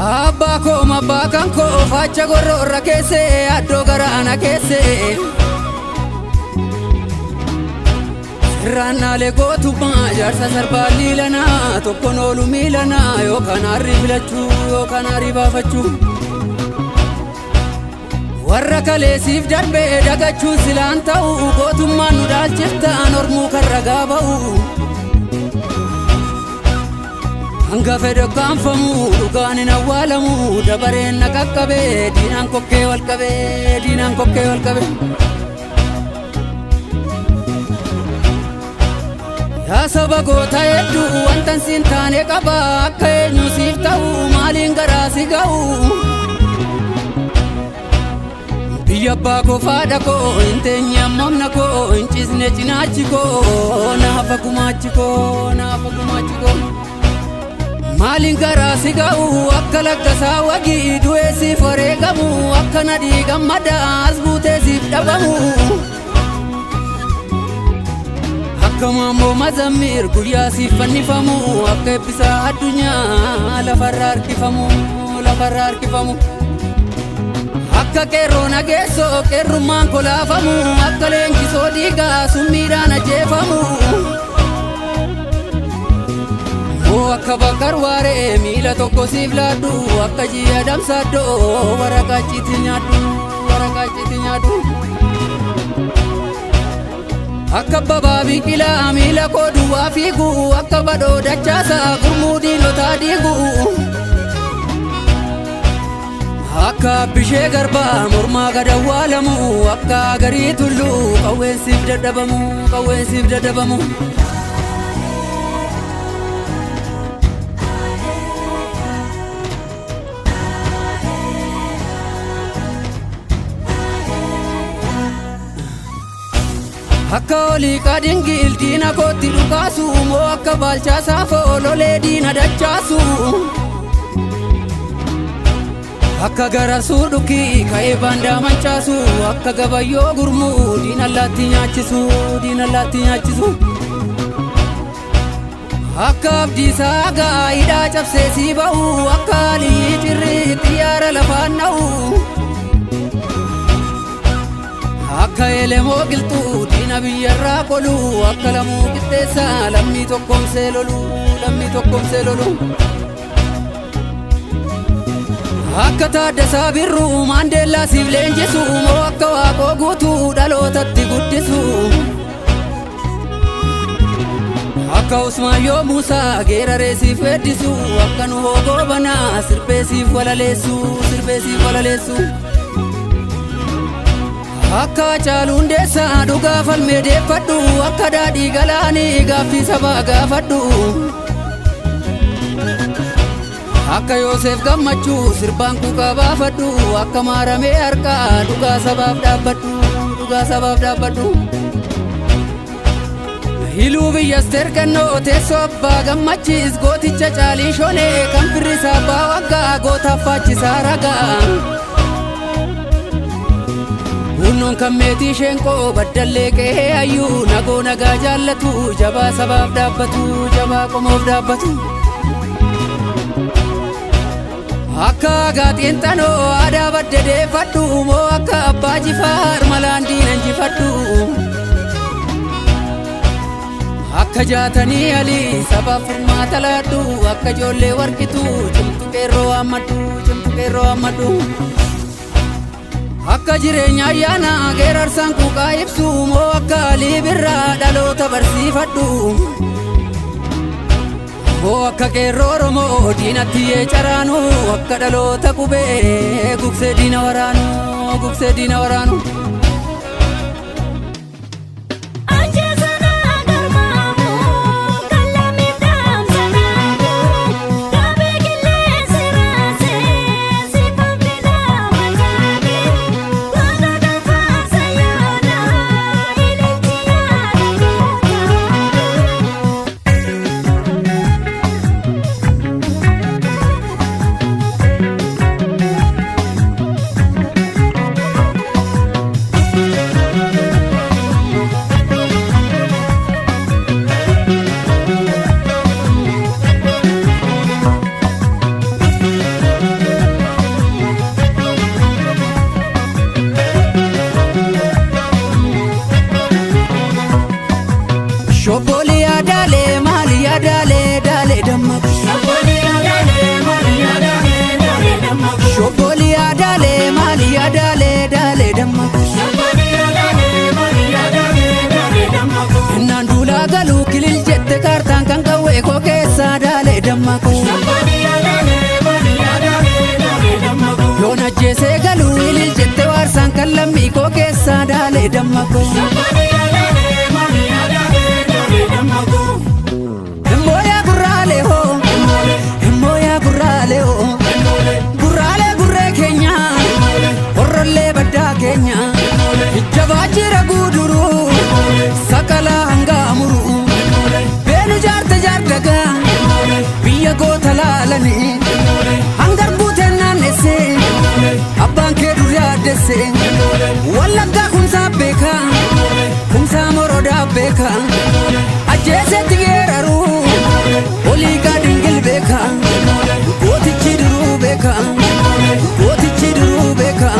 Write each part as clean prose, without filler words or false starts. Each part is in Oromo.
Abbaa kan koo facha gororra keesse addoo garaana keesse Sirraannaalee gootummaa jaarsa sarbaa liilanaa tokkoon oolu miilanaa yookaan harrii filachuu yookaan harrii baafachuu warra kaleessiif darbee dagachuu silaan ta'u gootummaan nu dhaalchiftaan ormuu kan ragaa ba'u hanga fedhe kaanfamu dhugaan hin awwaalamu dabareen na qaqqabee diinaan kokkee wal qabee diinaan kokkee wal qabee yaa saba goota hedduu wantan siin taane qaba akka eenyu siif ta'u maaliin garaa si ga'u biyya abbaa koo faadha koo hin teenye ammamna koo hin cisne cinaachi koo naafa gumaachi koo naafa gumaachi koo maaliin garaa si ga'u akka laggasaa wagii du'ee siif wareegamu akka nadhii gammadaas buutee siif dhabamu akka maammoo mazammir guyyaa siif fannifamu akka eebbisaa addunyaa lafarra harkifamu akka qeerroo nageessoo qeerrummaan kolaafamu akka leenjisoo dhiigaa summiidhaan ajjeefamu akka bakkar waaree miila tokko siif laaddu akka ji'a damsaaddoo waraqaachiiti nyaaddu akka babaa biqilaa miila koo duwwaa fiigu akka badoo dachaasaa gurmuu diinotaa dhiigu akka bishee garbaa mormaa gad awwaalamu akka garii tulluu qawweensiif dadhabamu akka olii qaadingil diina kootti dhukaasu moo akka baalchaa saafoo lolee diina dachaasu akka gararsuu dhukii ka'ee baandaa mancaasu akka gabayyoo gurmuu diina allaatti nyaachisu akka abdiisaa gaa'idhaa cabsee sii ba'u akka alii cirrii xiyyaara lafaan na'u akka elemoo qilxuu diina biyyarraa qolu akka lamuu qixxeessaa lammii tokkoomsee lolu akka taaddasaa birruu maandeellaa siif leenjisu moo akka waaqoo guutuu dhalootatti guddisu akka usmaayyoo muusaa geeraree siif weeddisu akka nu hoogoo banaa sirbee siif walaleessu akka caaluun deessaa dhugaa falmee deeffadhu akka daadhii galaanii gaaffii sabaa gaafadhu akka Yoosef gammachuu sirbaan kuukaa baafadhu akka maaramee harkaa dhugaa sabaaf dhaabbadhu hiluu biyyas tergannoo teessoo abbaa gammachiis gooticha caalii shonee kan firrisaa abbaa waggaa gootaaf faachisaa ragaa hunnoon kan meetii sheenqoo baddallee qe'ee hayyuu nagoo nagaa jaallatu jabaa sabaaf dhaabbatu jabaa qomoof dhaabbatu akka gaaxiin xanoo aadaa badde deeffadhu moo akka abbaa jifaar malaan diina injifadhu akka jaatanii alii sabaaf furmaata laadhu akka ijoollee warqituu cimtu qeerroo hammadhu akka jireenya ayyaana geerarsaan kuuqaa ibsu moo akka alii birraa dhaloota barsiifadhu moo akka qeerroo Oromoo diinatti yeecharaanu akka dhaloota qubee gugsee diina waraanu dole damako Moya gurale ho Moya gurale ho Gurale gurre Kenya Orrolle badda Kenya Jabajira guduru Sakala hangamuru Benu jarte jartaga Biya gota lalani Hangar buten nanese Abban ke durya dese Wallaga kumsa beka Kumsa moroda beka Ajese tigeraru Oliga dingil beka Goti chiduru beka Goti chiduru beka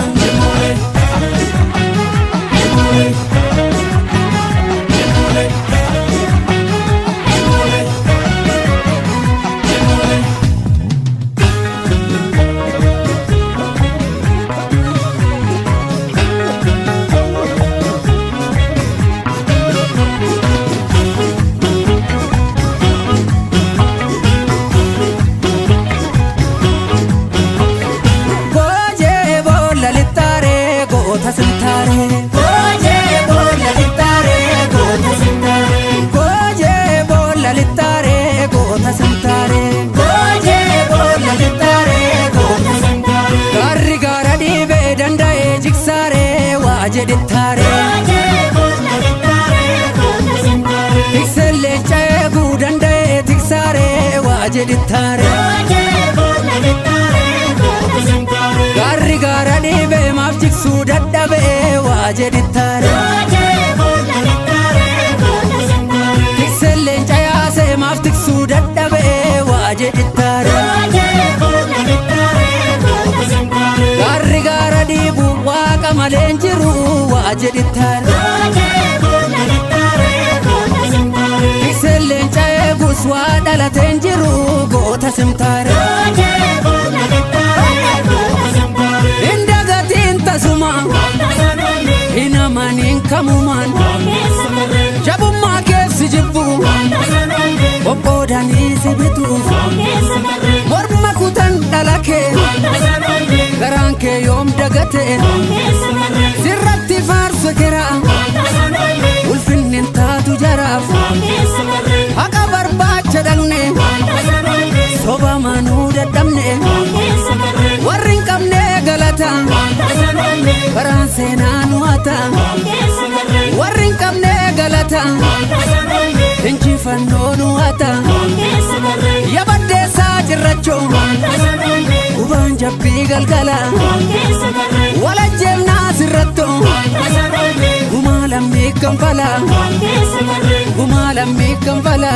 jeditare Tikselle chagu dandaye tiksare wajeditare Garri gara dibe maftiksu daddabe wajeditare Tikselle chayase maftiksu daddabe wajeditare Garri gara dibu waqa malenjiru wajeditare Tikselle chayegus wadalatenjiru gota simtare Indagatin tasuma Inamanin kamuman Jabumma kef sijibbu Okodani sibitu Morma kutan dalake Garanke yom dagate Sirratti farso kera Ulfinnin taatu jaraf Haqa barbacha dalne Soba manu dadamne Warrin qabne galata Garan seenaan waata Warrin qabne galata Injifannoon waata Yabaddeessaa cirracho Ubaan jabbii galgala Walajjeemnaa sirratto Gumaa lammii kanfala Gumaa lammii kanfala